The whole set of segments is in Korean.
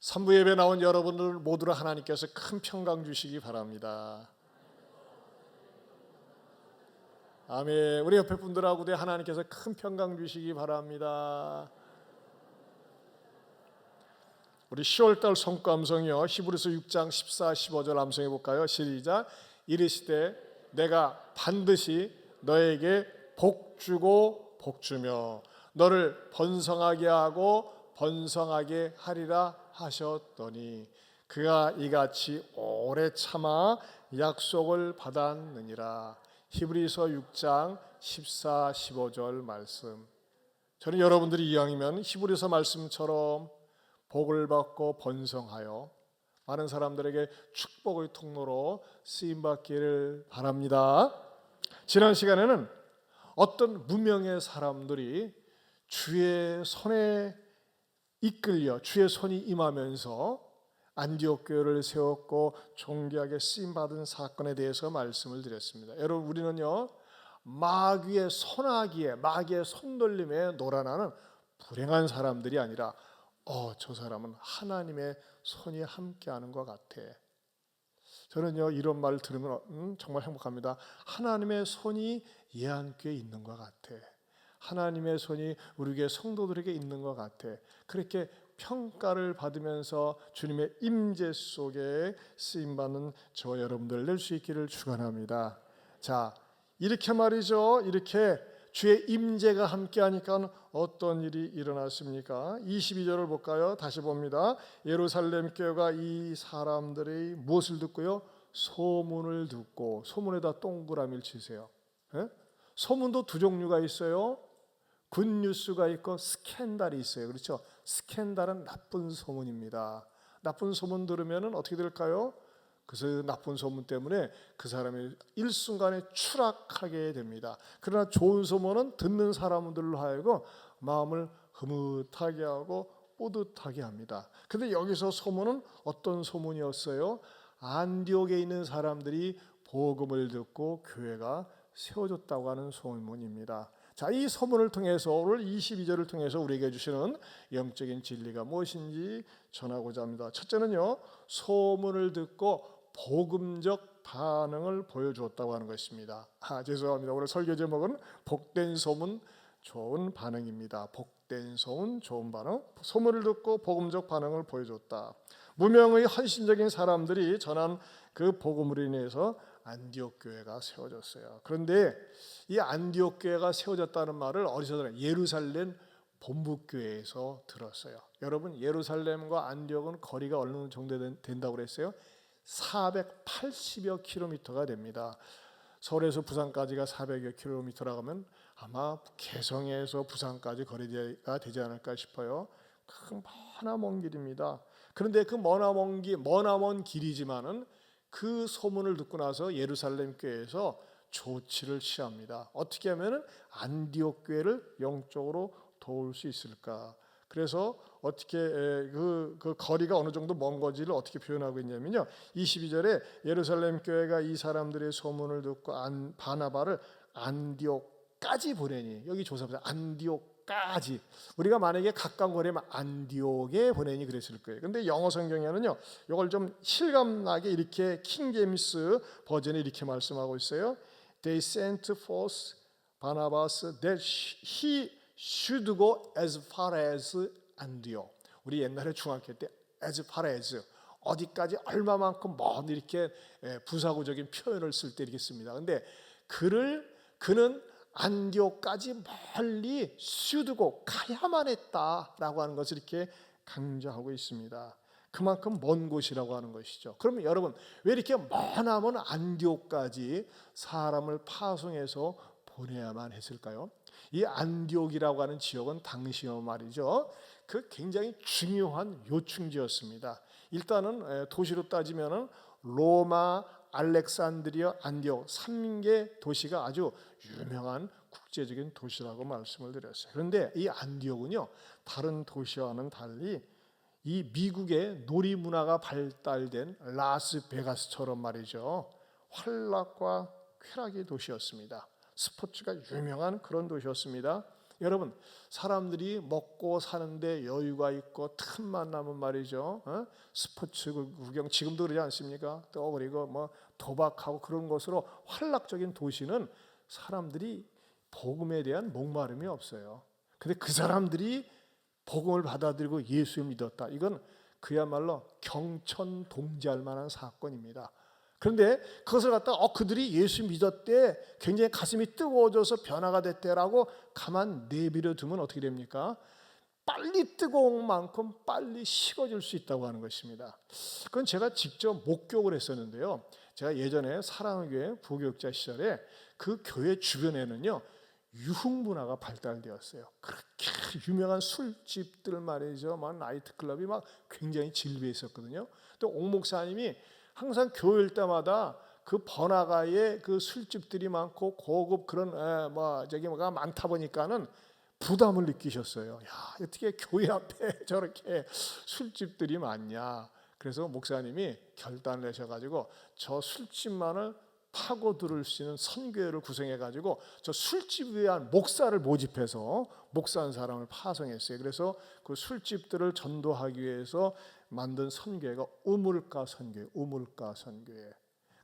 3부 예배 나온 여러분들 모두를 하나님께서 큰 평강 주시기 바랍니다. 아멘. 우리 옆에 분들하고도 하나님께서 큰 평강 주시기 바랍니다. 우리 10월달 성과 암송이요, 히브리서 6장 14, 15절 암송해 볼까요? 시작. 이르시되 내가 반드시 너에게 복 주고 복 주며 너를 번성하게 하고 번성하게 하리라 하셨더니 그가 이같이 오래 참아 약속을 받았느니라. 히브리서 6장 14, 15절 말씀. 저는 여러분들이 이왕이면 히브리서 말씀처럼 복을 받고 번성하여 많은 사람들에게 축복의 통로로 쓰임받기를 바랍니다. 지난 시간에는 어떤 무명의 사람들이 주의 손에 이끌려 주의 손이 임하면서 안디옥 교회를 세웠고 존귀하게 쓰임받은 사건에 대해서 말씀을 드렸습니다. 여러분, 우리는요, 마귀의 손아귀에, 마귀의 손놀림에 놀아나는 불행한 사람들이 아니라 저 사람은 하나님의 손이 함께하는 것 같아. 저는요, 이런 말을 들으면 정말 행복합니다. 하나님의 손이 예한교회에 있는 것 같아. 하나님의 손이 우리 교회 성도들에게 있는 것 같아. 그렇게 평가를 받으면서 주님의 임재 속에 쓰임받는 저와 여러분들 될 수 있기를 축원합니다. 자, 이렇게 말이죠. 이렇게 주의 임재가 함께하니까 어떤 일이 일어났습니까? 22절을 볼까요? 다시 봅니다. 예루살렘 교회가 이 사람들의 무엇을 듣고요? 소문을 듣고. 소문에다 동그라미를 치세요. 예? 소문도 두 종류가 있어요. 굿뉴스가 있고 스캔들이 있어요. 그렇죠? 스캔들은 나쁜 소문입니다. 나쁜 소문 들으면 어떻게 될까요? 그래서 나쁜 소문 때문에 그 사람이 일순간에 추락하게 됩니다. 그러나 좋은 소문은 듣는 사람들로 하여금 마음을 흐뭇하게 하고 뿌듯하게 합니다. 그런데 여기서 소문은 어떤 소문이었어요? 안디옥에 있는 사람들이 복음을 듣고 교회가 세워졌다고 하는 소문입니다. 자, 이 소문을 통해서 오늘 22절을 통해서 우리에게 주시는 영적인 진리가 무엇인지 전하고자 합니다. 첫째는요, 소문을 듣고 복음적 반응을 보여주었다고 하는 것입니다. 죄송합니다. 오늘 설교 제목은 복된 소문 좋은 반응입니다. 복된 소문 좋은 반응. 소문을 듣고 복음적 반응을 보여줬다. 무명의 헌신적인 사람들이 전한 그 복음으로 인해서 안디옥 교회가 세워졌어요. 그런데 이 안디옥 교회가 세워졌다는 말을 어디서 들어요? 예루살렘 본부교회에서 들었어요. 여러분, 예루살렘과 안디옥은 거리가 어느 정도 된다고 그랬어요? 480여 킬로미터가 됩니다. 서울에서 부산까지가 400여 킬로미터라고 하면 아마 개성에서 부산까지 거리가 되지 않을까 싶어요. 머나먼 길입니다. 그런데 그 머나먼 길이지만은 그 소문을 듣고 나서 예루살렘 교회에서 조치를 취합니다. 어떻게 하면은 안디옥 교회를 영적으로 도울 수 있을까? 그래서 어떻게 그 거리가 어느 정도 먼 건지를 어떻게 표현하고 있냐면요, 22절에 예루살렘 교회가 이 사람들의 소문을 듣고 바나바를 안디옥까지 보내니, 여기 조사보자, 안디옥까지. 우리가 만약에 가까운 거리면 안디옥에 보내니 그랬을 거예요. 근데 영어 성경에는요, 이걸 좀 실감나게 이렇게 킹제임스 버전에 이렇게 말씀하고 있어요. They sent forth Barnabas that he should go as far as Antioch. 우리 옛날에 중학교 때 as far as 어디까지 얼마만큼 먼 이렇게 부사구적인 표현을 쓸 때 이렇게 씁니다. 근데 그는 안디옥까지 멀리 슈드고 가야만 했다라고 하는 것을 이렇게 강조하고 있습니다. 그만큼 먼 곳이라고 하는 것이죠. 그러면 여러분, 왜 이렇게 머나먼 안디옥까지 사람을 파송해서 보내야만 했을까요? 이 안디옥이라고 하는 지역은 당시의 말이죠, 그 굉장히 중요한 요충지였습니다. 일단은 도시로 따지면은 로마, 알렉산드리아, 안디옥 3개 도시가 아주 유명한 국제적인 도시라고 말씀을 드렸어요. 그런데 이 안디옥은요, 다른 도시와는 달리 이 미국의 놀이 문화가 발달된 라스베가스처럼 말이죠, 환락과 쾌락의 도시였습니다. 스포츠가 유명한 그런 도시였습니다. 여러분, 사람들이 먹고 사는데 여유가 있고 틈만 나면 말이죠, 스포츠 구경, 지금도 그러지 않습니까? 또 그리고 뭐 도박하고 그런 것으로 활락적인 도시는 사람들이 복음에 대한 목마름이 없어요. 근데 그 사람들이 복음을 받아들이고 예수를 믿었다. 이건 그야말로 경천동지할 만한 사건입니다. 그런데 그것을 갖다가 그들이 예수 믿었대, 굉장히 가슴이 뜨거워져서 변화가 됐대라고 가만 내버려 두면 어떻게 됩니까? 빨리 뜨거운 만큼 빨리 식어질 수 있다고 하는 것입니다. 그건 제가 직접 목격을 했었는데요. 제가 예전에 사랑교회 부교육자 시절에 그 교회 주변에는요, 유흥문화가 발달되었어요. 그렇게 유명한 술집들 말이죠, 막 나이트클럽이 막 굉장히 질비해 있었거든요. 또 옥 목사님이 항상 교회일 때마다 그 번화가에 그 술집들이 많고 고급 그런 뭐가 많다 보니까는 부담을 느끼셨어요. 야, 어떻게 교회 앞에 저렇게 술집들이 많냐. 그래서 목사님이 결단을 내셔가지고 저 술집만을 파고들을 수 있는 선교회를 구성해가지고 저 술집에 대한 목사를 모집해서 목사한 사람을 파송했어요. 그래서 그 술집들을 전도하기 위해서 만든 선교회가 우물가 선교회, 우물가 선교회.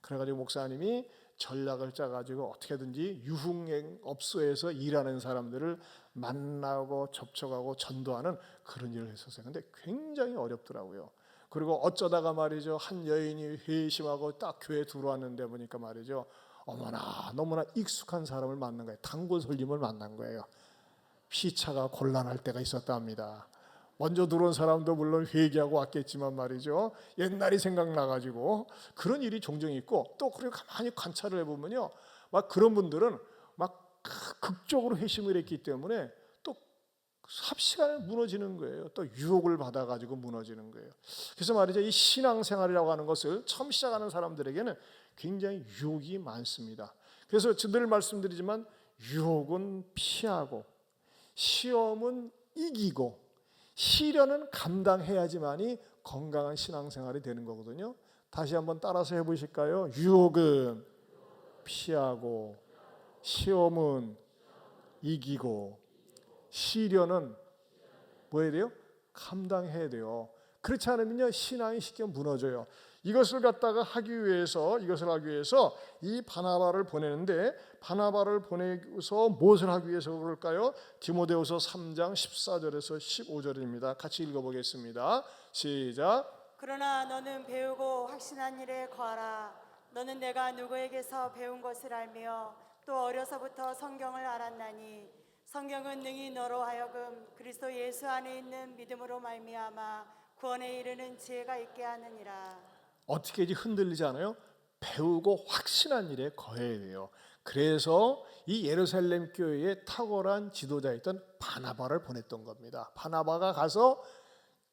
그래가지고 목사님이 전략을 짜가지고 어떻게든지 유흥업소에서 일하는 사람들을 만나고 접촉하고 전도하는 그런 일을 했었어요. 근데 굉장히 어렵더라고요. 그리고 어쩌다가 말이죠, 한 여인이 회심하고 딱 교회에 들어왔는데 보니까 말이죠, 어머나 너무나 익숙한 사람을 만난 거예요. 단골 손님을 만난 거예요. 피차가 곤란할 때가 있었답니다. 먼저 들어온 사람도 물론 회개하고 왔겠지만 말이죠, 옛날이 생각나가지고 그런 일이 종종 있고, 또 그리고 가만히 관찰을 해보면요, 막 그런 분들은 막 극적으로 회심을 했기 때문에 또 삽시간에 무너지는 거예요. 또 유혹을 받아가지고 무너지는 거예요. 그래서 말이죠, 이 신앙생활이라고 하는 것을 처음 시작하는 사람들에게는 굉장히 유혹이 많습니다. 그래서 늘 말씀드리지만 유혹은 피하고 시험은 이기고 시련은 감당해야지만이 건강한 신앙생활이 되는 거거든요. 다시 한번 따라서 해보실까요? 유혹은 피하고 시험은 이기고 시련은 뭐 해야 돼요? 감당해야 돼요. 그렇지 않으면요, 신앙이 쉽게 무너져요. 이것을 하기 위해서 이 바나바를 보내는데, 바나바를 보내서 무엇을 하기 위해서 그럴까요? 디모데후서 3장 14절에서 15절입니다. 같이 읽어보겠습니다. 시작. 그러나 너는 배우고 확신한 일에 거하라. 너는 내가 누구에게서 배운 것을 알며 또 어려서부터 성경을 알았나니 성경은 능히 너로 하여금 그리스도 예수 안에 있는 믿음으로 말미암아 구원에 이르는 지혜가 있게 하느니라. 어떻게 흔들리지 않아요? 배우고 확신한 일에 거해야 돼요. 그래서 이 예루살렘 교회에 탁월한 지도자였던 바나바를 보냈던 겁니다. 바나바가 가서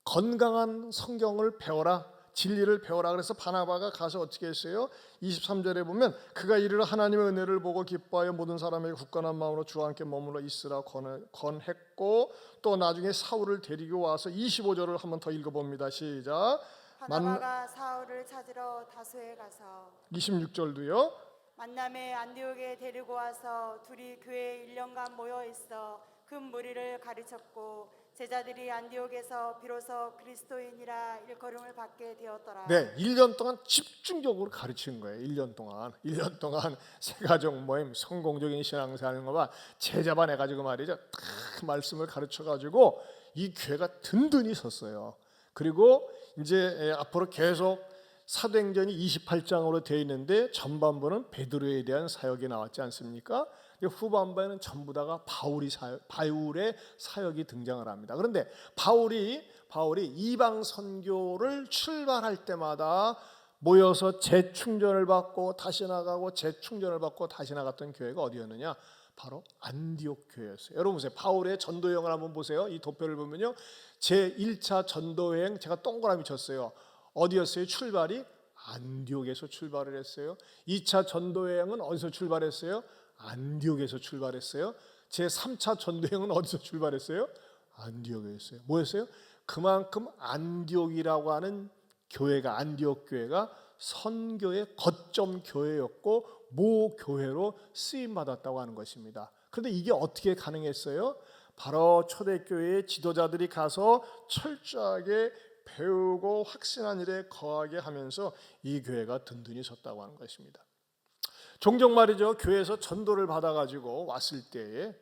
건강한 성경을 배워라, 진리를 배워라. 그래서 바나바가 가서 어떻게 했어요? 23절에 보면 그가 이르러 하나님의 은혜를 보고 기뻐하여 모든 사람에게 굳건한 마음으로 주와 함께 머물러 있으라 권했고, 또 나중에 사울을 데리고 와서 25절을 한번 더 읽어봅니다. 시작. 바나바가 사울을 찾으러 다소에 가서 26절도요. 만남에 안디옥에 데리고 와서 둘이 교회에 1년간 모여 있어 그 무리를 가르쳤고 제자들이 안디옥에서 비로소 그리스도인이라 일컬음을 받게 되었더라. 네, 1년 동안 집중적으로 가르친 거예요. 1년 동안 세가족 모임, 성공적인 신앙생활하는 것만 제자반 해가지고 말이죠, 딱 말씀을 가르쳐가지고 이 교회가 든든히 섰어요. 그리고 이제 앞으로 계속 사도행전이 28장으로 되어 있는데 전반부는 베드로에 대한 사역이 나왔지 않습니까? 후반부에는 전부 다가 바울의 사역이 등장을 합니다. 그런데 바울이 이방 선교를 출발할 때마다 모여서 재충전을 받고 다시 나가고 재충전을 받고 다시 나갔던 교회가 어디였느냐? 바로 안디옥 교회였어요. 여러분 보세요. 바울의 전도 여행을 한번 보세요. 이 도표를 보면요, 제1차 전도 여행 제가 동그라미 쳤어요. 어디였어요? 출발이 안디옥에서 출발을 했어요. 2차 전도 여행은 어디서 출발했어요? 안디옥에서 출발했어요. 제3차 전도 여행은 어디서 출발했어요? 안디옥이었어요. 뭐였어요? 그만큼 안디옥이라고 하는 교회가, 안디옥 교회가 선교의 거점 교회였고 모 교회로 쓰임 받았다고 하는 것입니다. 그런데 이게 어떻게 가능했어요? 바로 초대교회의 지도자들이 가서 철저하게 배우고 확신한 일에 거하게 하면서 이 교회가 든든히 섰다고 하는 것입니다. 종종 말이죠, 교회에서 전도를 받아가지고 왔을 때에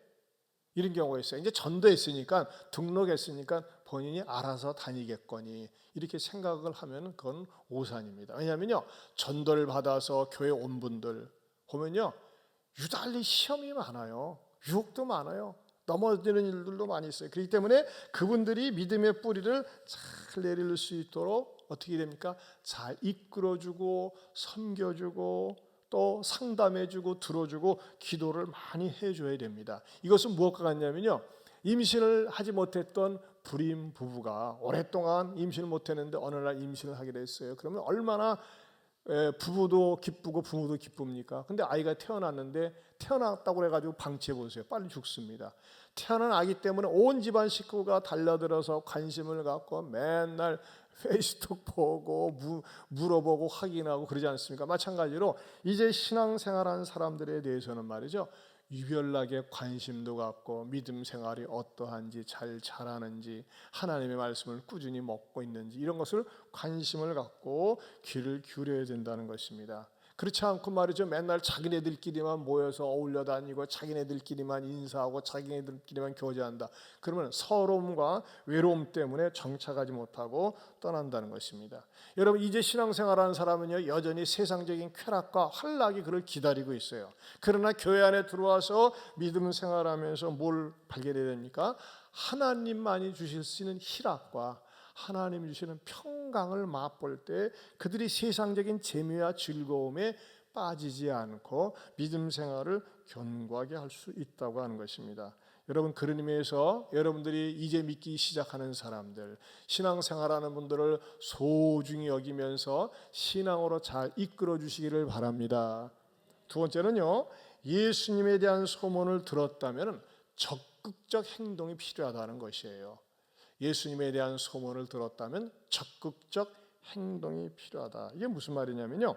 이런 경우가 있어요. 이제 전도했으니까, 등록했으니까 본인이 알아서 다니겠거니 이렇게 생각을 하면 그건 오산입니다. 왜냐하면요, 전도를 받아서 교회 온 분들 보면요, 유달리 시험이 많아요. 유혹도 많아요. 넘어지는 일들도 많이 있어요. 그렇기 때문에 그분들이 믿음의 뿌리를 잘 내릴 수 있도록 어떻게 됩니까? 잘 이끌어주고 섬겨주고 또 상담해주고 들어주고 기도를 많이 해줘야 됩니다. 이것은 무엇과 같냐면요, 임신을 하지 못했던 불임 부부가 오랫동안 임신을 못했는데 어느 날 임신을 하게 됐어요. 그러면 얼마나 부부도 기쁘고 부모도 기쁩니까? 근데 아이가 태어났는데 태어났다고 해가지고 방치해 보세요. 빨리 죽습니다. 태어난 아기 때문에 온 집안 식구가 달려들어서 관심을 갖고 맨날 페이스북 보고 물어보고 확인하고 그러지 않습니까? 마찬가지로 이제 신앙생활하는 사람들에 대해서는 말이죠, 유별나게 관심도 갖고 믿음 생활이 어떠한지, 잘 자라는지, 하나님의 말씀을 꾸준히 먹고 있는지 이런 것을 관심을 갖고 귀를 기울여야 된다는 것입니다. 그렇지 않고 말이죠, 맨날 자기네들끼리만 모여서 어울려 다니고 자기네들끼리만 인사하고 자기네들끼리만 교제한다. 그러면 서러움과 외로움 때문에 정착하지 못하고 떠난다는 것입니다. 여러분, 이제 신앙생활하는 사람은요, 여전히 세상적인 쾌락과 환락이 그를 기다리고 있어요. 그러나 교회 안에 들어와서 믿음 생활하면서 뭘 발견해야 됩니까? 하나님만이 주실 수 있는 희락과 하나님이 주시는 평강을 맛볼 때 그들이 세상적인 재미와 즐거움에 빠지지 않고 믿음 생활을 견고하게 할 수 있다고 하는 것입니다. 여러분, 그런 의미에서 여러분들이 이제 믿기 시작하는 사람들, 신앙생활하는 분들을 소중히 여기면서 신앙으로 잘 이끌어 주시기를 바랍니다. 두 번째는요, 예수님에 대한 소문을 들었다면 적극적 행동이 필요하다는 것이에요. 예수님에 대한 소문을 들었다면 적극적 행동이 필요하다. 이게 무슨 말이냐면요,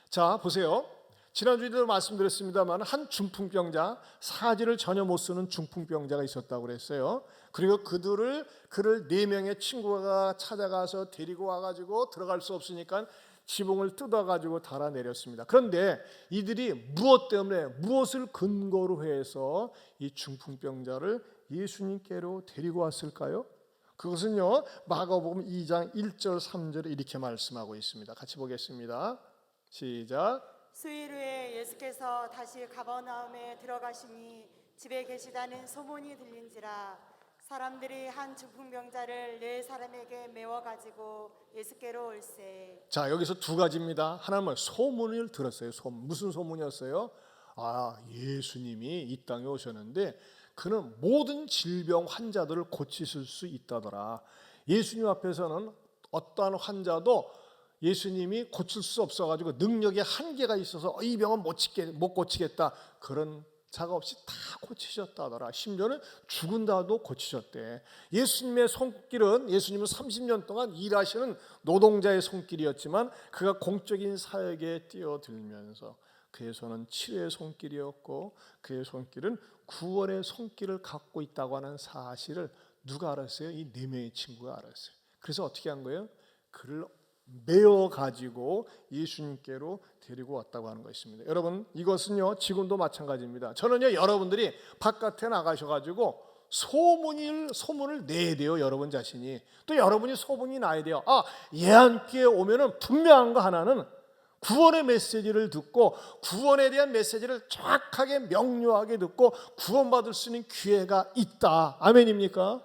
자 보세요. 지난주에도 말씀드렸습니다만 한 중풍병자, 사지를 전혀 못 쓰는 중풍병자가 있었다고 그랬어요. 그리고 그를 4명의 친구가 찾아가서 데리고 와가지고 들어갈 수 없으니까 지붕을 뜯어가지고 달아내렸습니다. 그런데 이들이 무엇 때문에, 무엇을 근거로 해서 이 중풍병자를 예수님께로 데리고 왔을까요? 그것은요, 마가복음 2장 1절 3절에 이렇게 말씀하고 있습니다. 같이 보겠습니다. 시작. 수일 후에 예수께서 다시 가버나움에 들어가시니 집에 계시다는 소문이 들린지라 사람들이 한 중풍병자를 4사람에게 메워 가지고 예수께로 올세. 자, 여기서 두 가지입니다. 하나는 소문을 들었어요. 무슨 소문이었어요? 예수님이 이 땅에 오셨는데 그는 모든 질병 환자들을 고치실 수 있다더라. 예수님 앞에서는 어떠한 환자도 예수님이 고칠 수 없어가지고 능력의 한계가 있어서 이 병은 못 고치겠다, 그런 자가 없이 다 고치셨다더라. 심지어는 죽은다도 고치셨대. 예수님의 손길은, 예수님은 30년 동안 일하시는 노동자의 손길이었지만 그가 공적인 사역에 뛰어들면서 그의 손은 치료의 손길이었고 그의 손길은 구원의 손길을 갖고 있다고 하는 사실을 누가 알았어요? 이 4명의 친구가 알았어요. 그래서 어떻게 한 거예요? 그를 메어 가지고 예수님께로 데리고 왔다고 하는 것입니다. 여러분, 이것은요 지금도 마찬가지입니다. 저는요, 여러분들이 바깥에 나가셔가지고 소문을 내야 돼요. 여러분 자신이. 또 여러분이 소문이 나야 돼요. 예한교회 오면은 분명한 거 하나는 구원의 메시지를 듣고 구원에 대한 메시지를 정확하게 명료하게 듣고 구원받을 수 있는 기회가 있다. 아멘입니까?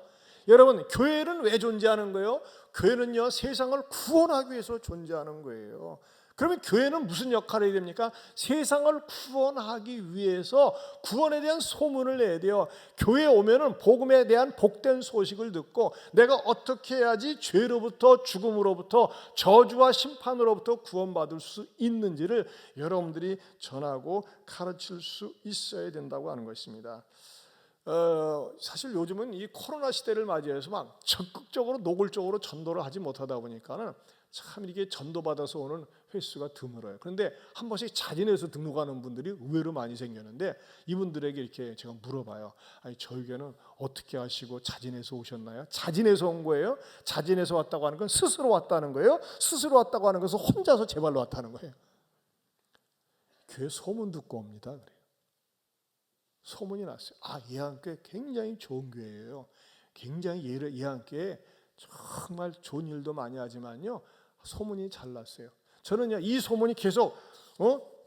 여러분, 교회는 왜 존재하는 거예요? 교회는요, 세상을 구원하기 위해서 존재하는 거예요. 그러면 교회는 무슨 역할을 해야 됩니까? 세상을 구원하기 위해서 구원에 대한 소문을 내야 돼요. 교회에 오면은 복음에 대한 복된 소식을 듣고 내가 어떻게 해야지 죄로부터, 죽음으로부터, 저주와 심판으로부터 구원받을 수 있는지를 여러분들이 전하고 가르칠 수 있어야 된다고 하는 것입니다. 사실 요즘은 이 코로나 시대를 맞이해서 막 적극적으로 노골적으로 전도를 하지 못하다 보니까는 참 이게 전도받아서 오는 횟수가 드물어요. 그런데 한 번씩 자진해서 등록하는 분들이 의외로 많이 생겼는데, 이분들에게 이렇게 제가 물어봐요. 아니, 저희 교회는 어떻게 하시고 자진해서 오셨나요? 자진해서 온 거예요? 자진해서 왔다고 하는 건 스스로 왔다는 거예요? 스스로 왔다고 하는 것은 혼자서 제 발로 왔다는 거예요. 교회 소문 듣고 옵니다. 그래요. 소문이 났어요. 예한교회 굉장히 좋은 교회예요. 굉장히 예한교회 정말 좋은 일도 많이 하지만요, 소문이 잘 났어요. 저는요, 이 소문이 계속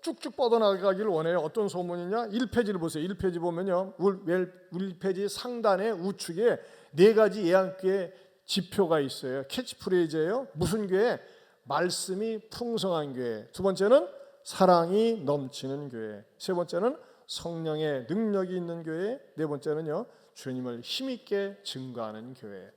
쭉쭉 뻗어나가기를 원해요. 어떤 소문이냐? 1페이지를 보세요. 1페이지 보면요, 1페이지 상단의 우측에 4가지 예한교회 지표가 있어요. 캐치프레이즈예요. 무슨 교회? 말씀이 풍성한 교회. 두 번째는 사랑이 넘치는 교회. 세 번째는 성령의 능력이 있는 교회. 네 번째는요, 주님을 힘있게 증거하는 교회.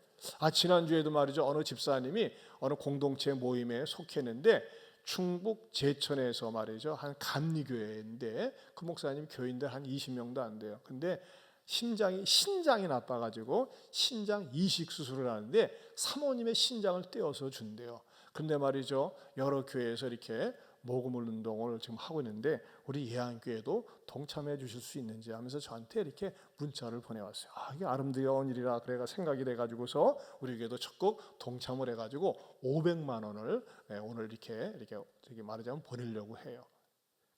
지난주에도 말이죠, 어느 집사님이 어느 공동체 모임에 속했는데 충북 제천에서 말이죠, 한 감리교회인데 그 목사님 교인들 한 20명도 안 돼요. 근데 신장이 나빠가지고 신장 이식 수술을 하는데 사모님의 신장을 떼어서 준대요. 근데 말이죠, 여러 교회에서 이렇게 모금을 운동을 지금 하고 있는데 우리 예한교회도 동참해 주실 수 있는지 하면서 저한테 이렇게 문자를 보내왔어요. 이게 아름다운 일이라 그래가 생각이 돼가지고서 우리 교회도 적극 동참을 해가지고 500만 원을 오늘 이렇게 말하자면 보내려고 해요.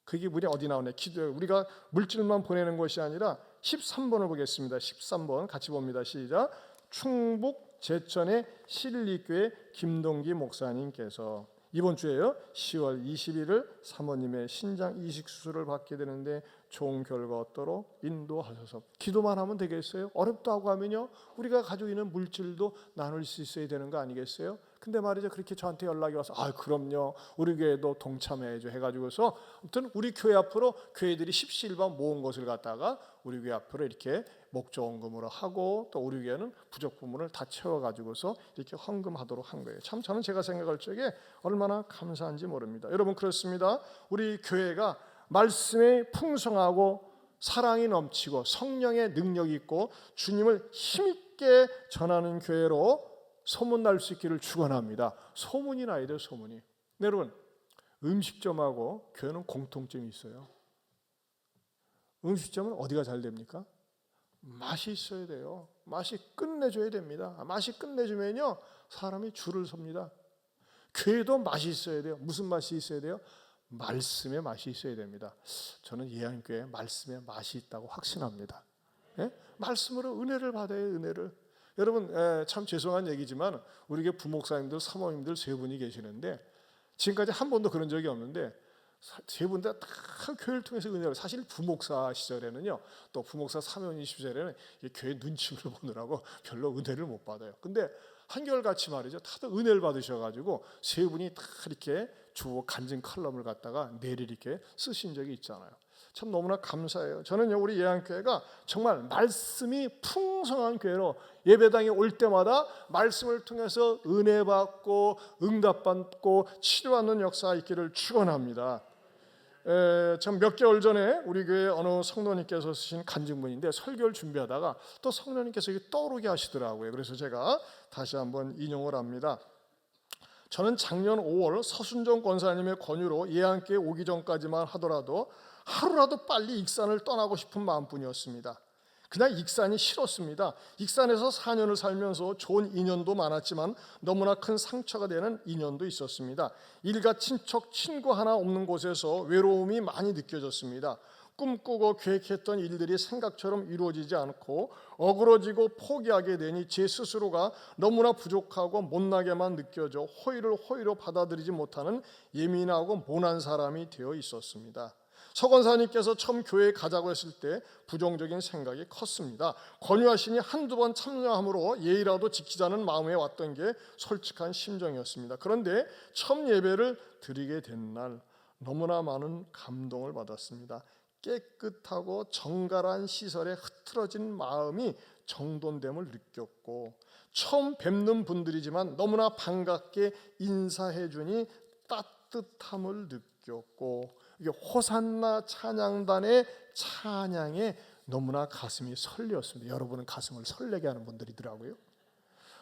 그게 우리 어디 나오네? 우리가 물질만 보내는 것이 아니라 13번을 보겠습니다. 13번 같이 봅니다. 시작. 충북 제천의 신리교회 김동기 목사님께서 이번 주에요, 10월 21일 사모님의 신장 이식 수술을 받게 되는데 좋은 결과 얻도록 인도하셔서. 기도만 하면 되겠어요? 어렵다고 하면요, 우리가 가지고 있는 물질도 나눌 수 있어야 되는 거 아니겠어요? 근데 말이죠, 그렇게 저한테 연락이 와서 그럼요, 우리 교회도 동참해줘 해가지고서 아무튼 우리 교회 앞으로 교회들이 십시일반 모은 것을 갖다가 우리 교회 앞으로 이렇게 목조원금으로 하고, 또 우리 교회는 부족 부분을 다 채워가지고서 이렇게 헌금하도록 한 거예요. 참 저는 제가 생각할 적에 얼마나 감사한지 모릅니다. 여러분, 그렇습니다. 우리 교회가 말씀에 풍성하고 사랑이 넘치고 성령의 능력이 있고 주님을 힘있게 전하는 교회로 소문날 수 있기를 축원합니다. 소문이 나야 돼요, 소문이. 여러분, 음식점하고 교회는 공통점이 있어요. 음식점은 어디가 잘 됩니까? 맛이 있어야 돼요. 맛이 끝내줘야 됩니다. 맛이 끝내주면요, 사람이 줄을 섭니다. 교회도 맛이 있어야 돼요. 무슨 맛이 있어야 돼요? 말씀의 맛이 있어야 됩니다. 저는 예한교회에 말씀의 맛이 있다고 확신합니다. 말씀으로 은혜를 받아요, 은혜를. 여러분, 참 죄송한 얘기지만 우리 교회 부목사님들, 사모님들 3분이 계시는데 지금까지 한 번도 그런 적이 없는데 3분 다 교회를 통해서 은혜를. 사실 부목사 시절에는요, 또 부목사 사모님 시절에는 교회 눈치를 보느라고 별로 은혜를 못 받아요. 근데 한결같이 말이죠, 다들 은혜를 받으셔가지고 3분이 다 이렇게 주보 간증 칼럼을 갖다가 내리 이렇게 쓰신 적이 있잖아요. 참 너무나 감사해요. 저는요, 우리 예한교회가 정말 말씀이 풍성한 교회로 예배당에 올 때마다 말씀을 통해서 은혜 받고 응답 받고 치료하는 역사 있기를 축원합니다. 참 몇 개월 전에 우리 교회 어느 성도님께서 쓰신 간증문인데 설교를 준비하다가 또 성도님께서 이게 떠오르게 하시더라고요. 그래서 제가 다시 한번 인용을 합니다. 저는 작년 5월 서순정 권사님의 권유로 예한교회 오기 전까지만 하더라도 하루라도 빨리 익산을 떠나고 싶은 마음뿐이었습니다. 그냥 익산이 싫었습니다. 익산에서 4년을 살면서 좋은 인연도 많았지만 너무나 큰 상처가 되는 인연도 있었습니다. 일가 친척 친구 하나 없는 곳에서 외로움이 많이 느껴졌습니다. 꿈꾸고 계획했던 일들이 생각처럼 이루어지지 않고 어그러지고 포기하게 되니 제 스스로가 너무나 부족하고 못나게만 느껴져 호의로 받아들이지 못하는 예민하고 모난 사람이 되어 있었습니다. 서 권사님께서 처음 교회에 가자고 했을 때 부정적인 생각이 컸습니다. 권유하시니 한두 번 참여함으로 예의라도 지키자는 마음에 왔던 게 솔직한 심정이었습니다. 그런데 처음 예배를 드리게 된 날 너무나 많은 감동을 받았습니다. 깨끗하고 정갈한 시설에 흐트러진 마음이 정돈됨을 느꼈고, 처음 뵙는 분들이지만 너무나 반갑게 인사해 주니 따뜻함을 느꼈고, 이게 호산나 찬양단의 찬양에 너무나 가슴이 설레었습니다. 여러분은 가슴을 설레게 하는 분들이더라고요.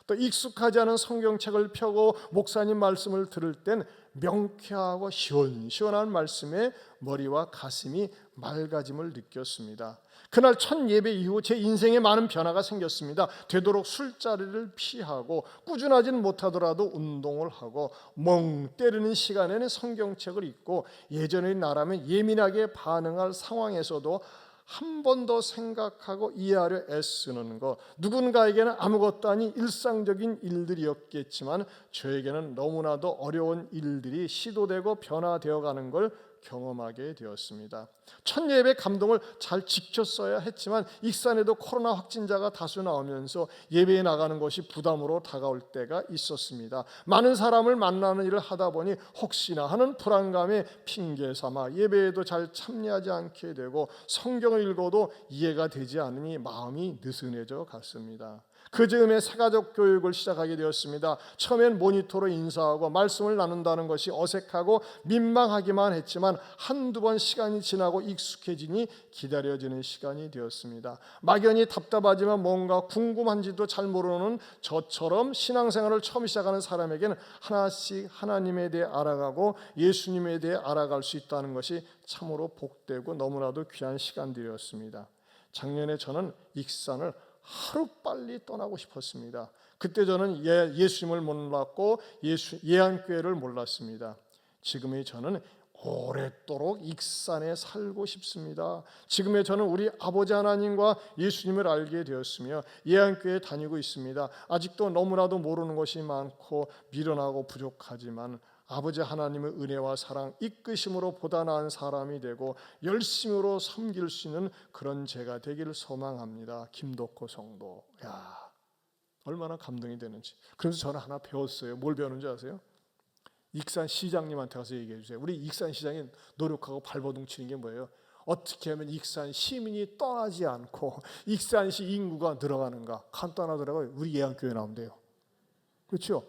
또 익숙하지 않은 성경책을 펴고 목사님 말씀을 들을 땐 명쾌하고 시원시원한 말씀에 머리와 가슴이 맑아짐을 느꼈습니다. 그날 첫 예배 이후 제 인생에 많은 변화가 생겼습니다. 되도록 술자리를 피하고 꾸준하지는 못하더라도 운동을 하고 멍 때리는 시간에는 성경책을 읽고 예전의 나라면 예민하게 반응할 상황에서도 한 번 더 생각하고 이해하려 애쓰는 것, 누군가에게는 아무것도 아닌 일상적인 일들이었겠지만 저에게는 너무나도 어려운 일들이 시도되고 변화되어 가는 걸 경험하게 되었습니다. 첫 예배 감동을 잘 지켰어야 했지만 익산에도 코로나 확진자가 다수 나오면서 예배에 나가는 것이 부담으로 다가올 때가 있었습니다. 많은 사람을 만나는 일을 하다 보니 혹시나 하는 불안감에 핑계 삼아 예배에도 잘 참여하지 않게 되고 성경을 읽어도 이해가 되지 않으니 마음이 느슨해져 갔습니다. 그 즈음에 새가족 교육을 시작하게 되었습니다. 처음엔 모니터로 인사하고 말씀을 나눈다는 것이 어색하고 민망하기만 했지만 한두 번 시간이 지나고 익숙해지니 기다려지는 시간이 되었습니다. 막연히 답답하지만 뭔가 궁금한지도 잘 모르는 저처럼 신앙생활을 처음 시작하는 사람에게는 하나씩 하나님에 대해 알아가고 예수님에 대해 알아갈 수 있다는 것이 참으로 복되고 너무나도 귀한 시간들이었습니다. 작년에 저는 익산을 하루빨리 떠나고 싶었습니다. 그때 저는 예수님을 몰랐고 예안교회를 몰랐습니다. 지금의 저는 오랫도록 익산에 살고 싶습니다. 지금의 저는 우리 아버지 하나님과 예수님을 알게 되었으며 예안교회에 다니고 있습니다. 아직도 너무나도 모르는 것이 많고 미련하고 부족하지만 아버지 하나님의 은혜와 사랑, 이끄심으로 보다 나은 사람이 되고 열심으로 섬길 수 있는 그런 제가 되기를 소망합니다. 김덕호 성도. 야, 얼마나 감동이 되는지. 그래서 저는 하나 배웠어요. 뭘 배웠는지 아세요? 익산 시장님한테 가서 얘기해 주세요. 우리 익산 시장이 노력하고 발버둥 치는 게 뭐예요? 어떻게 하면 익산 시민이 떠나지 않고 익산시 인구가 늘어가는가? 간단하더라고요. 우리 예안교회 나오면 돼요. 그렇죠?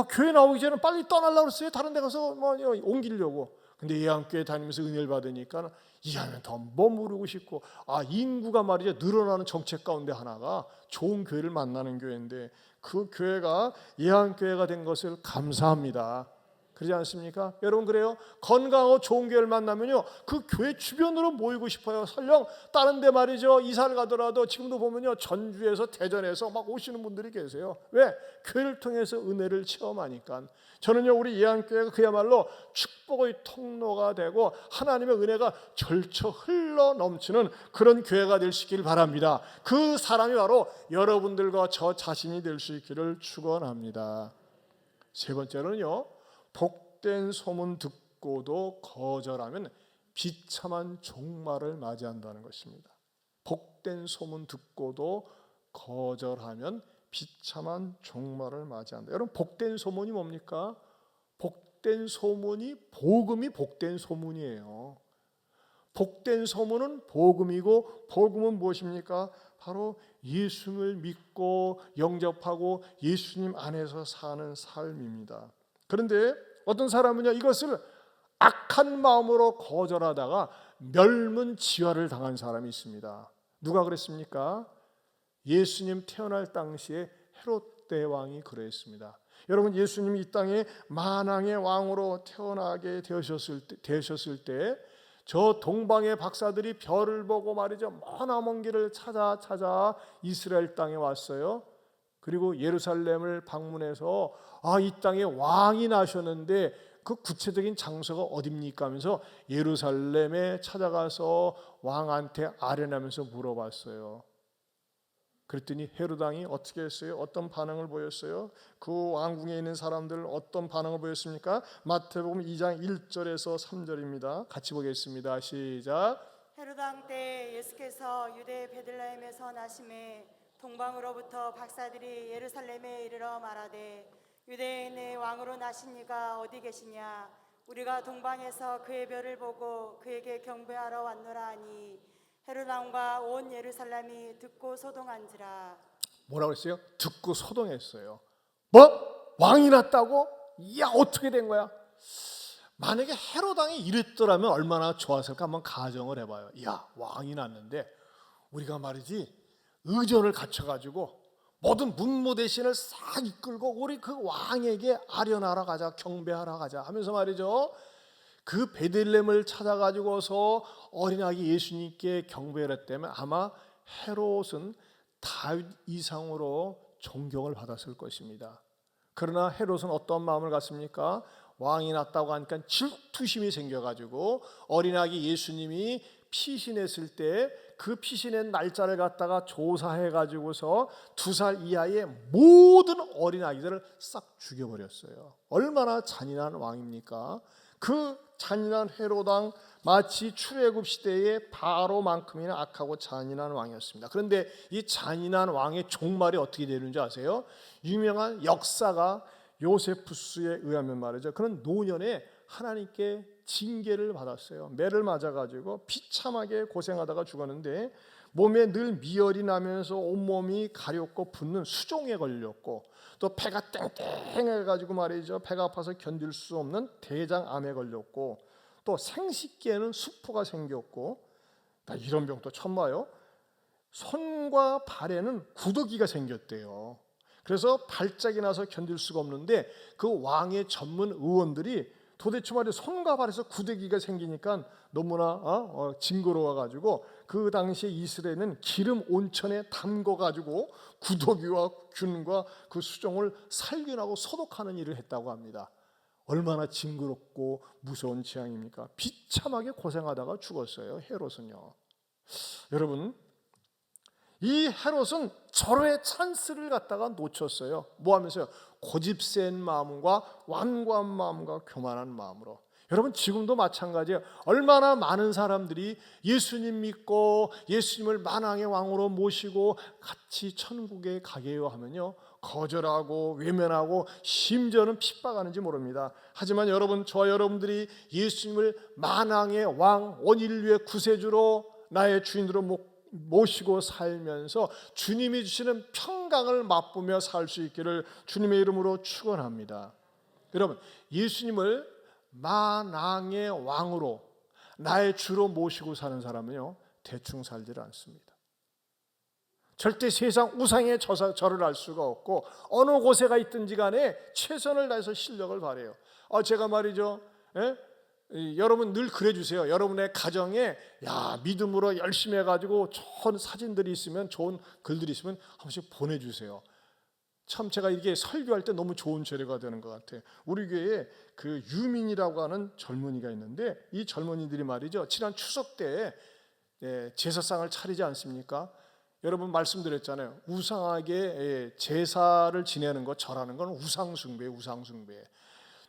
교회 나오기 전에 빨리 떠나려고 그랬어요. 다른 데 가서 옮기려고. 근데 예안교회 다니면서 은혜를 받으니까 이 안에 더 머무르고 싶고, 인구가 말이죠 늘어나는 정책 가운데 하나가 좋은 교회를 만나는 교회인데 그 교회가 예안교회가 된 것을 감사합니다. 그러지 않습니까? 여러분 그래요? 건강하고 좋은 교회를 만나면요 그 교회 주변으로 모이고 싶어요. 설령 다른 데 말이죠 이사를 가더라도 지금도 보면요 전주에서 대전에서 막 오시는 분들이 계세요. 왜? 교회를 통해서 은혜를 체험하니까. 저는요 우리 예안교회가 그야말로 축복의 통로가 되고 하나님의 은혜가 절처 흘러 넘치는 그런 교회가 될 수 있기를 바랍니다. 그 사람이 바로 여러분들과 저 자신이 될 수 있기를 축원합니다. 세 번째로는요, 복된 소문 듣고도 거절하면 비참한 종말을 맞이한다는 것입니다. 복된 소문 듣고도 거절하면 비참한 종말을 맞이한다. 여러분 복된 소문이 뭡니까? 복된 소문이 복음이 복된 소문이에요. 복된 소문은 복음이고 복음은 무엇입니까? 바로 예수님을 믿고 영접하고 예수님 안에서 사는 삶입니다. 그런데 어떤 사람은요 이것을 악한 마음으로 거절하다가 멸문지화를 당한 사람이 있습니다. 누가 그랬습니까? 예수님 태어날 당시에 헤롯 대왕이 그랬습니다. 여러분 예수님이 이 땅에 만왕의 왕으로 태어나게 되셨을 때 저 동방의 박사들이 별을 보고 말이죠 머나먼 길을 찾아 이스라엘 땅에 왔어요. 그리고 예루살렘을 방문해서 이 땅에 왕이 나셨는데 그 구체적인 장소가 어딥니까 하면서 예루살렘에 찾아가서 왕한테 아뢰나면서 물어봤어요. 그랬더니 헤롯 왕이 어떻게 했어요? 어떤 반응을 보였어요? 그 왕궁에 있는 사람들 어떤 반응을 보였습니까? 마태복음 2장 1절에서 3절입니다. 같이 보겠습니다. 시작. 헤롯 왕 때 예수께서 유대 베들레헴에서 나심에 동방으로부터 박사들이 예루살렘에 이르러 말하되 유대인의 왕으로 나신 이가 어디 계시냐? 우리가 동방에서 그의 별을 보고 그에게 경배하러 왔노라 하니 헤롯 왕과 온 예루살렘이 듣고 소동한지라. 뭐라고 했어요? 듣고 소동했어요. 뭐? 왕이 났다고? 야 어떻게 된 거야? 만약에 헤롯 왕이 이랬더라면 얼마나 좋았을까 한번 가정을 해봐요. 야 왕이 났는데 우리가 말이지 의전을 갖춰가지고 모든 문무 대신을 싹 이끌고 우리 그 왕에게 아련하러 가자, 경배하러 가자 하면서 말이죠. 그 베들레헴을 찾아가지고서 어린아기 예수님께 경배를 했다면 아마 헤롯은 다윗 이상으로 존경을 받았을 것입니다. 그러나 헤롯은 어떤 마음을 갖습니까? 왕이 났다고 하니까 질투심이 생겨가지고 어린아기 예수님이 피신했을 때 그 피신의 날짜를 갖다가 조사해가지고서 2살 이하의 모든 어린아기들을 싹 죽여버렸어요. 얼마나 잔인한 왕입니까? 그 잔인한 헤롯 왕 마치 출애굽 시대의 바로만큼이나 악하고 잔인한 왕이었습니다. 그런데 이 잔인한 왕의 종말이 어떻게 되는지 아세요? 유명한 역사가 요세푸스에 의하면 말이죠. 그런 노년에 하나님께 징계를 받았어요. 매를 맞아가지고 비참하게 고생하다가 죽었는데 몸에 늘 미열이 나면서 온몸이 가렵고 붓는 수종에 걸렸고 또 배가 땡땡해가지고 말이죠. 배가 아파서 견딜 수 없는 대장암에 걸렸고 또 생식기에는 수포가 생겼고 이런 병도 처음 봐요. 손과 발에는 구더기가 생겼대요. 그래서 발작이 나서 견딜 수가 없는데 그 왕의 전문 의원들이 도대체 말이야 손과 발에서 구더기가 생기니까 너무나 징그러워가지고 그 당시에 이스라엘은 기름 온천에 담궈가지고 구더기와 균과 그 수종을 살균하고 소독하는 일을 했다고 합니다. 얼마나 징그럽고 무서운 재앙입니까? 비참하게 고생하다가 죽었어요. 헤롯은요. 여러분, 이 헤롯은 절호의 찬스를 갖다가 놓쳤어요. 뭐 하면서요? 고집센 마음과 완고한 마음과 교만한 마음으로. 여러분 지금도 마찬가지예요. 얼마나 많은 사람들이 예수님 믿고 예수님을 만왕의 왕으로 모시고 같이 천국에 가게요 하면요 거절하고 외면하고 심지어는 핍박하는지 모릅니다. 하지만 여러분, 저와 여러분들이 예수님을 만왕의 왕 원인류의 구세주로 나의 주인으로 모시고 살면서 주님이 주시는 평강을 맛보며 살 수 있기를 주님의 이름으로 축원합니다. 여러분, 예수님을 만왕의 왕으로 나의 주로 모시고 사는 사람은요 대충 살지를 않습니다. 절대 세상 우상에 절을 할 수가 없고 어느 곳에가 있든지 간에 최선을 다해서 실력을 발해요. 제가 말이죠, 여러분 늘 그래 주세요. 여러분의 가정에 믿음으로 열심히 해가지고 좋은 사진들이 있으면, 좋은 글들이 있으면 한 번씩 보내주세요. 참 제가 이게 설교할 때 너무 좋은 재료가 되는 것 같아요. 우리 교회에 그 유민이라고 하는 젊은이가 있는데 이 젊은이들이 말이죠 지난 추석 때 제사상을 차리지 않습니까? 여러분 말씀드렸잖아요. 우상하게 제사를 지내는 것, 절하는 건 우상숭배예요. 우상숭배.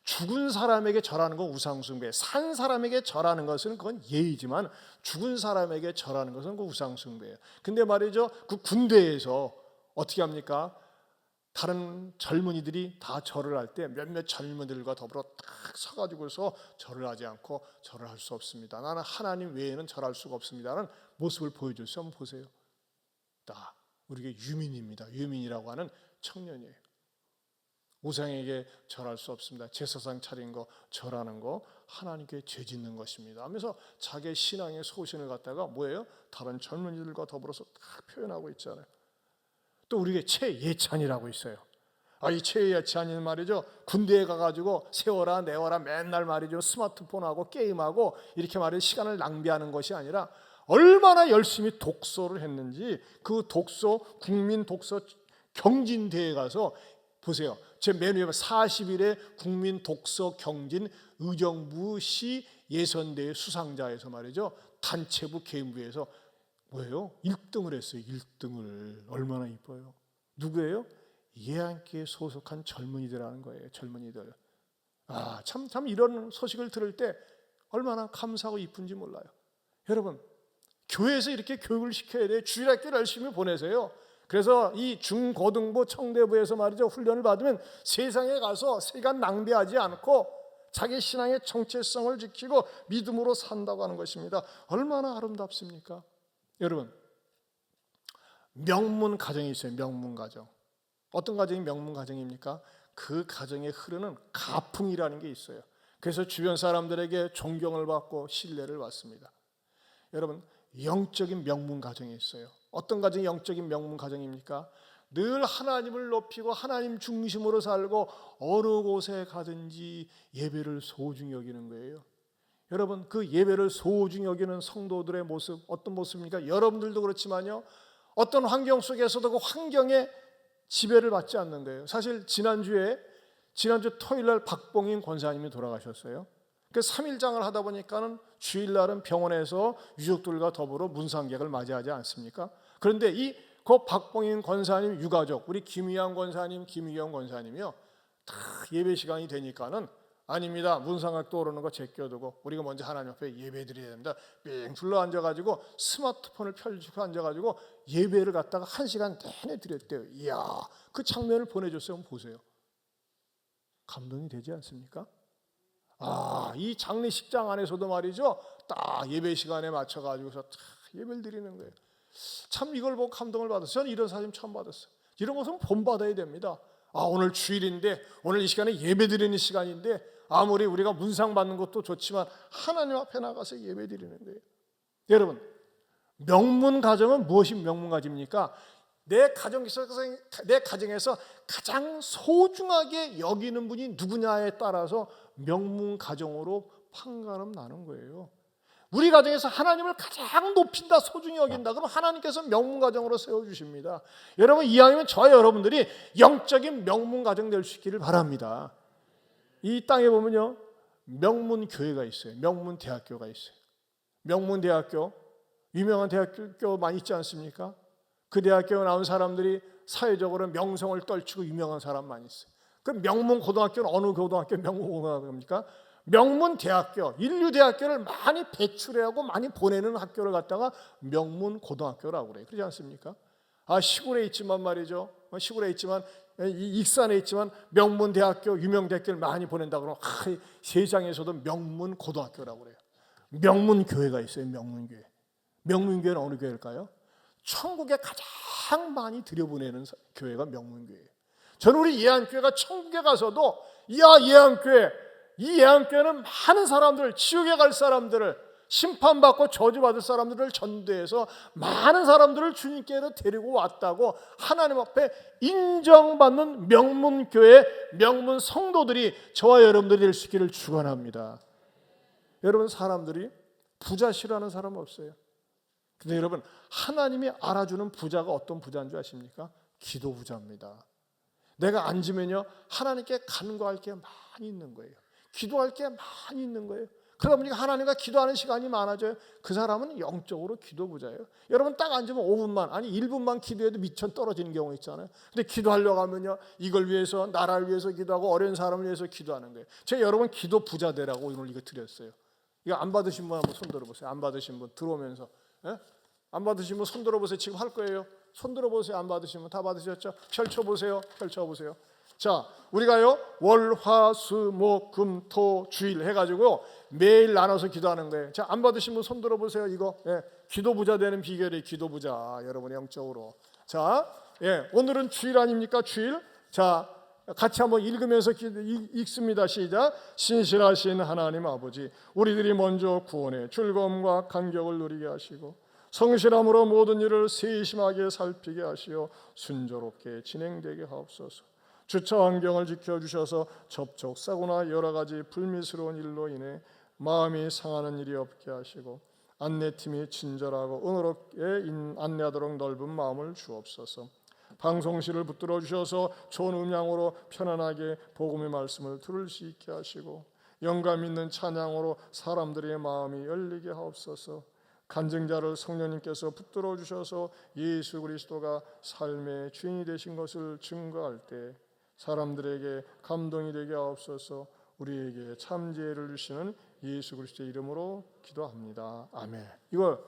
죽은 사람에게 절하는 건 우상숭배, 산 사람에게 절하는 것은 그건 예의지만 죽은 사람에게 절하는 것은 그 우상숭배예요. 근데 말이죠 그 군대에서 어떻게 합니까? 다른 젊은이들이 다 절을 할 때 몇몇 젊은이들과 더불어 딱 서가지고서 절을 하지 않고 절을 할 수 없습니다. 나는 하나님 외에는 절할 수가 없습니다라는 모습을 보여줬어요. 한번 보세요. 우리가 유민입니다. 유민이라고 하는 청년이에요. 우상에게 절할 수 없습니다. 제사상 차린 거, 절하는 거 하나님께 죄짓는 것입니다 하면서 자기의 신앙의 소신을 갖다가 뭐예요? 다른 젊은이들과 더불어서 다 표현하고 있잖아요. 또 우리에게 최예찬이라고 있어요. 이 최예찬이는 말이죠 군대에 가가지고 세워라 내워라 맨날 말이죠 스마트폰하고 게임하고 이렇게 말이죠 시간을 낭비하는 것이 아니라 얼마나 열심히 독서를 했는지 그 독서 국민 독서 경진대회에 가서 보세요. 제 맨 위에 40일의 국민 독서 경진 의정부시 예선대회 수상자에서 말이죠 단체부 개인부에서 뭐예요? 1등을 했어요. 1등을. 얼마나 이뻐요. 누구예요? 예한교회 소속한 젊은이들하는 거예요. 젊은이들. 참 이런 소식을 들을 때 얼마나 감사하고 이쁜지 몰라요. 여러분, 교회에서 이렇게 교육을 시켜야 돼요. 주일학교를 열심히 보내세요. 그래서 이 중고등부 청대부에서 말이죠 훈련을 받으면 세상에 가서 시간 낭비하지 않고 자기 신앙의 정체성을 지키고 믿음으로 산다고 하는 것입니다. 얼마나 아름답습니까? 여러분, 명문 가정이 있어요. 명문 가정. 어떤 가정이 명문 가정입니까? 그 가정에 흐르는 가풍이라는 게 있어요. 그래서 주변 사람들에게 존경을 받고 신뢰를 받습니다. 여러분, 영적인 명문 가정이 있어요. 어떤 가정이 영적인 명문 가정입니까? 늘 하나님을 높이고 하나님 중심으로 살고 어느 곳에 가든지 예배를 소중히 여기는 거예요. 여러분, 그 예배를 소중히 여기는 성도들의 모습 어떤 모습입니까? 여러분들도 그렇지만요, 어떤 환경 속에서도 그 환경에 지배를 받지 않는 거예요. 사실 지난주 토요일날 박봉인 권사님이 돌아가셨어요. 그 3일장을 하다 보니까는 주일날은 병원에서 유족들과 더불어 문상객을 맞이하지 않습니까? 그런데 그 박봉인 권사님 유가족, 우리 김희양 권사님, 김희영 권사님이요, 다 예배 시간이 되니까는 아닙니다, 문상각 떠오르는 거 제껴두고 우리가 먼저 하나님 앞에 예배 드려야 됩니다. 삥 둘러 앉아가지고 스마트폰을 펼치고 앉아가지고 예배를 갖다가 1시간 내내 드렸대요. 이야, 그 장면을 보내줬어요. 한번 보세요. 감동이 되지 않습니까? 이 장례식장 안에서도 말이죠, 딱 예배 시간에 맞춰가지고서 딱 예배를 드리는 거예요. 참 이걸 보고 감동을 받았어요. 저는 이런 사진 처음 받았어요. 이런 것은 본받아야 됩니다. 오늘 주일인데, 오늘 이 시간에 예배 드리는 시간인데, 아무리 우리가 문상 받는 것도 좋지만 하나님 앞에 나가서 예배 드리는 거예요. 여러분, 명문 가정은 무엇이 명문 가정입니까? 내 가정에서 가장 소중하게 여기는 분이 누구냐에 따라서 명문 가정으로 판가름 나는 거예요. 우리 가정에서 하나님을 가장 높인다, 소중히 여긴다, 그럼 하나님께서 명문 가정으로 세워주십니다. 여러분, 이왕이면 저와 여러분들이 영적인 명문 가정 될 수 있기를 바랍니다. 이 땅에 보면요, 명문 교회가 있어요. 명문 대학교가 있어요. 명문 대학교, 유명한 대학교 많이 있지 않습니까? 그 대학교에 나온 사람들이 사회적으로 명성을 떨치고 유명한 사람 많이 있어요. 그 명문 고등학교는 어느 고등학교 명문 고등학교입니까? 명문 대학교, 인류 대학교를 많이 배출하고 많이 보내는 학교를 갖다가 명문 고등학교라고 그래요. 그렇지 않습니까? 시골에 있지만 말이죠, 시골에 있지만, 익산에 있지만 명문 대학교, 유명 대학교를 많이 보낸다 그러면 세상에서도 명문 고등학교라고 그래요. 명문 교회가 있어요. 명문 교회. 명문 교회는 어느 교회일까요? 천국에 가장 많이 들여보내는 교회가 명문 교회예요. 저는 우리 예안교회가 천국에 가서도, 예안교회, 이 예안교회는 많은 사람들, 지옥에 갈 사람들을, 심판받고 저주받을 사람들을 전도해서 많은 사람들을 주님께로 데리고 왔다고 하나님 앞에 인정받는 명문교회, 명문 성도들이 저와 여러분들이 될 수 있기를 축원합니다. 여러분, 사람들이 부자 싫어하는 사람 없어요. 근데 여러분, 하나님이 알아주는 부자가 어떤 부자인 줄 아십니까? 기도 부자입니다. 내가 앉으면요, 하나님께 간구할 게 많이 있는 거예요. 기도할 게 많이 있는 거예요. 그러다 보니까 하나님과 기도하는 시간이 많아져요. 그 사람은 영적으로 기도 부자예요. 여러분, 딱 앉으면 5분만, 아니 1분만 기도해도 미천 떨어지는 경우 있잖아요. 근데 기도하려고 하면요, 이걸 위해서, 나라를 위해서 기도하고 어려운 사람을 위해서 기도하는 거예요. 제가 여러분 기도 부자 되라고 오늘 이거 드렸어요. 이거 안 받으신 분 한번 손 들어보세요. 안 받으신 분 들어오면서, 안 받으신 분 손 들어보세요. 지금 할 거예요. 손 들어보세요. 안 받으신 분 다 받으셨죠? 펼쳐보세요. 펼쳐보세요. 자, 우리가요, 월, 화, 수, 목, 금, 토, 주일 해가지고 매일 나눠서 기도하는 거예요. 자, 안 받으신 분 손 들어보세요. 이거 기도 부자 되는 비결이 기도 부자, 여러분 영적으로. 자, 오늘은 주일 아닙니까? 주일. 자, 같이 한번 읽으면서 읽습니다. 시작. 신실하신 하나님 아버지, 우리들이 먼저 구원의 즐거움과 감격을 누리게 하시고 성실함으로 모든 일을 세심하게 살피게 하시어 순조롭게 진행되게 하옵소서. 주차 환경을 지켜주셔서 접촉사고나 여러 가지 불미스러운 일로 인해 마음이 상하는 일이 없게 하시고 안내팀이 친절하고 은혜롭게 안내하도록 넓은 마음을 주옵소서. 방송실을 붙들어 주셔서 좋은 음향으로 편안하게 복음의 말씀을 들을 수 있게 하시고 영감 있는 찬양으로 사람들의 마음이 열리게 하옵소서. 간증자를 성령님께서 붙들어 주셔서 예수 그리스도가 삶의 주인이 되신 것을 증거할 때 사람들에게 감동이 되게 하옵소서. 우리에게 참 지혜를 주시는 예수 그리스도의 이름으로 기도합니다. 아멘. 이거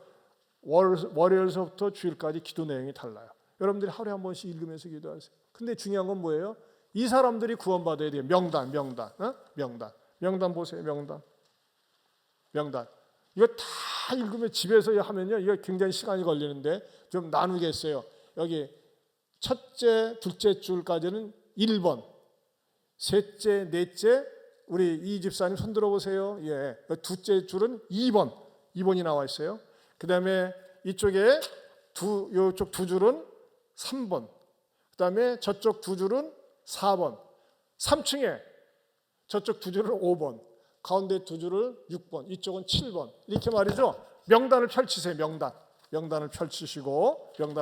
월요일서부터 주일까지 기도 내용이 달라요. 여러분들이 하루에 한 번씩 읽으면서 기도하세요. 근데 중요한 건 뭐예요? 이 사람들이 구원받아야 돼요. 명단 보세요. 명단. 이거 다 읽으면 집에서 하면요, 이거 굉장히 시간이 걸리는데 좀 나누겠어요. 여기 첫째, 둘째 줄까지는 1번, 셋째, 넷째, 우리 이 집사님 손 들어보세요. 두째 줄은 2번이 나와 있어요. 그 다음에 이쪽에 이쪽 두 줄은 3번, 그 다음에 저쪽 두 줄은 4번, 3층에 저쪽 두 줄은 5번, 가운데 두 줄을 6번, 이쪽은 7번, 이렇게 말이죠. 명단을 펼치세요. 명단을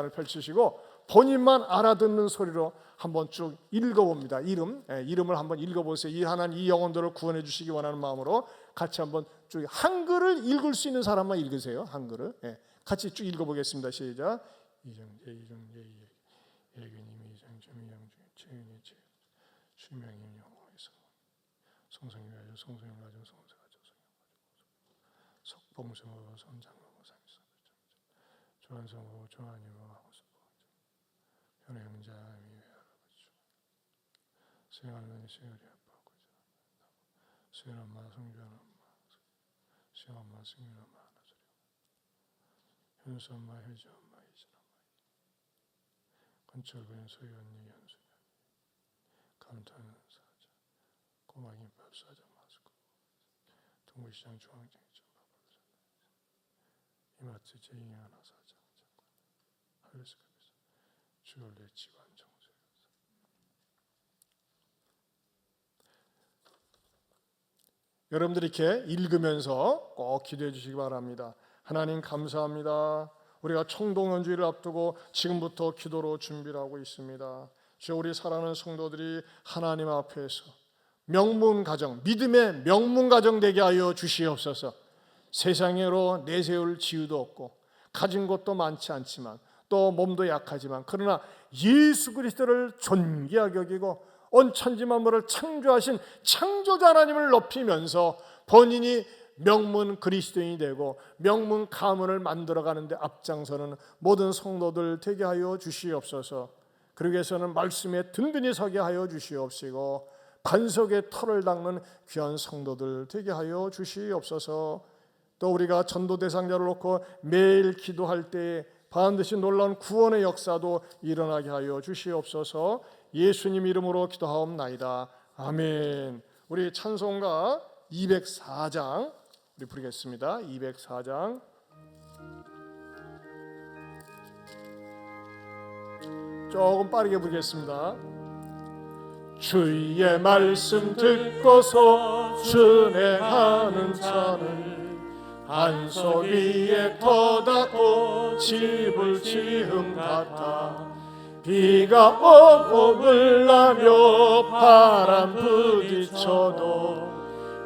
펼치시고 본인만 알아듣는 소리로 한번 쭉 읽어봅니다. 이름을 한번 읽어보세요. 이 하나님 이 영혼들을 구원해 주시기 원하는 마음으로 같이 한번 쭉 한글을 읽을 수 있는 사람만 읽으세요. 한글을 같이 쭉 읽어보겠습니다. 시작. 이정재 예균님 이정점 이영중 최윤희 최 수명임 영호에서 성성이 가져 성성이 가져 성성 가져 석봉성으로 선장으로 상사 조한성으로 조한이로 현행자 미외할아버지 수영하는 수열이 아빠고 수열 엄마 성주한 엄마 수영 엄마 승윤 엄마 하나소리 현수 엄마 혜지 엄마 이진 엄마 건철부인 소희 언니 현수 감탄은 사자 꼬마김밥 사자 마스크 동구시장 중앙장점 이마트 제이 하나 사자 하늘에서 주얼레 지관 정세 여러분들이 이렇게 읽으면서 꼭 기도해 주시기 바랍니다. 하나님 감사합니다. 우리가 총동연주의를 앞두고 지금부터 기도로 준비를 하고 있습니다. 주여 우리 사랑하는 성도들이 하나님 앞에서 명문가정, 믿음의 명문가정 되게 하여 주시옵소서. 세상으로 내세울 지위도 없고 가진 것도 많지 않지만 또 몸도 약하지만 그러나 예수 그리스도를 존귀하게 여기고 온 천지 만물을 창조하신 창조자 하나님을 높이면서 본인이 명문 그리스도인이 되고 명문 가문을 만들어가는데 앞장서는 모든 성도들 되게 하여 주시옵소서. 그러기 위해서는 말씀에 든든히 서게 하여 주시옵시고 반석의 털을 닦는 귀한 성도들 되게 하여 주시옵소서. 또 우리가 전도 대상자를 놓고 매일 기도할 때에 반드시 놀라운 구원의 역사도 일어나게 하여 주시옵소서. 예수님 이름으로 기도하옵나이다. 아멘. 우리 찬송가 204장 우리 부르겠습니다. 204장 조금 빠르게 부르겠습니다. 주의 말씀 듣고서 준행하는 자는 반석 위에 터닫고 집을 지음 같아 비가 오고 물나며 바람 부딪혀도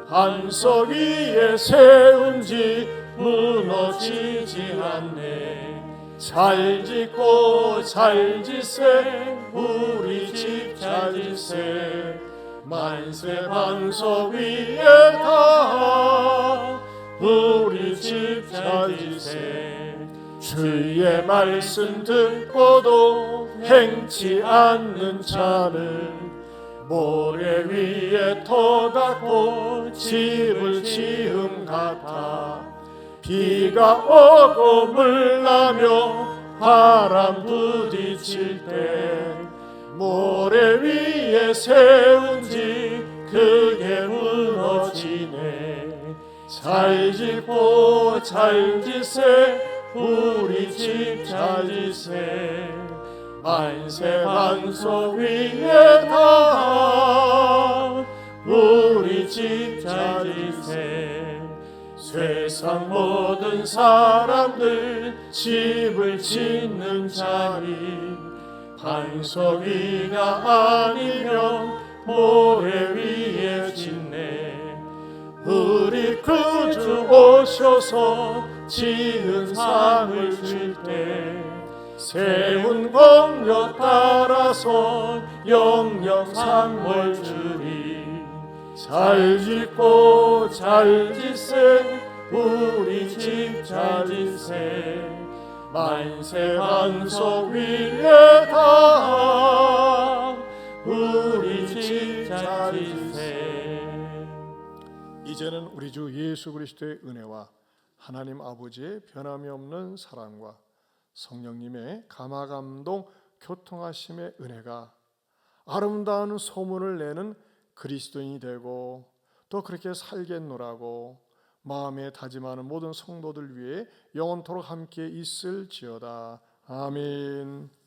반석 위에 세운 집 무너지지 않네. 잘 짓고 잘 짓세 우리 집 잘 짓세 만세 반석 위에 다 우리 집 잘 짓세 주의 말씀 듣고도 행치 않는 자는 모래 위에 터닫고 집을 지음 같아 비가 오고 물나며 바람 부딪힐 때 모래 위에 세운 집 그게 무너지네. 잘 짓고 잘 짓세 우리 집 잘 짓세 만세 반석 위에 다 우리 집 잘 짓세 세상 모든 사람들 집을 짓는 자리 반석 위가 아니면 모래 위에 짓네. 우리 구주 오셔서 지은 상을 줄 때 세운 공력 따라서 영영 상을 주리. 잘 짓고 잘 짓세 우리 집 잘 짓세 만세 반석 위에 다 우리 집 잘 짓세. 이제는 우리 주 예수 그리스도의 은혜와 하나님 아버지의 변함이 없는 사랑과 성령님의 감화감동 교통하심의 은혜가 아름다운 소문을 내는 그리스도인이 되고 또 그렇게 살겠노라고 마음에 다짐하는 모든 성도들 위해 영원토록 함께 있을지어다. 아멘.